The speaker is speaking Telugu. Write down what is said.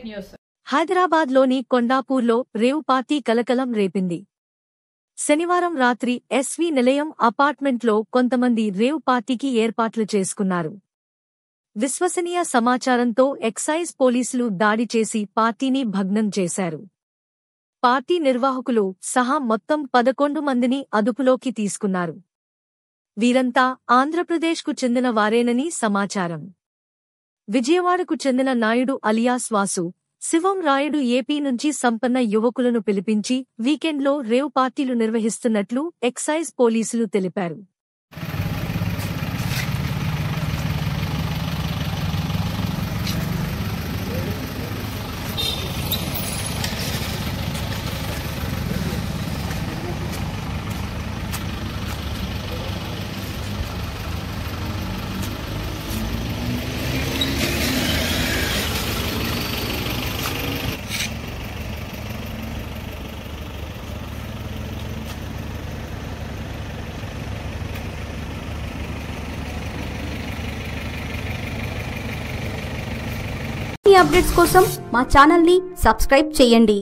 న్యూస్. హైదరాబాద్లోని కొండాపూర్లో రేవ్ పార్టీ కలకలం రేపింది. శనివారం రాత్రి ఎస్వీ నిలయం అపార్ట్మెంట్లో కొంతమంది రేవ్ పార్టీకి ఏర్పాట్లు చేసుకున్నారు. విశ్వసనీయ సమాచారంతో ఎక్సైజ్ పోలీసులు దాడి చేసి పార్టీని భగ్నం చేశారు. పార్టీ నిర్వాహకులు సహా మొత్తం 11 మందిని అదుపులోకి తీసుకున్నారు. వీరంతా ఆంధ్రప్రదేశ్కు చెందిన వారేనని సమాచారం. విజయవాడకు చెందిన నాయుడు అలియాస్ వాసు, శివం రాయుడు ఏపీ నుంచి సంపన్న యువకులను పిలిపించి వీకెండ్లో రేవ్ పార్టీలు నిర్వహిస్తున్నట్లు ఎక్సైజ్ పోలీసులు తెలిపారు. ఈ అప్డేట్స్ కోసం మా ఛానల్ ని సబ్స్క్రైబ్ చేయండి.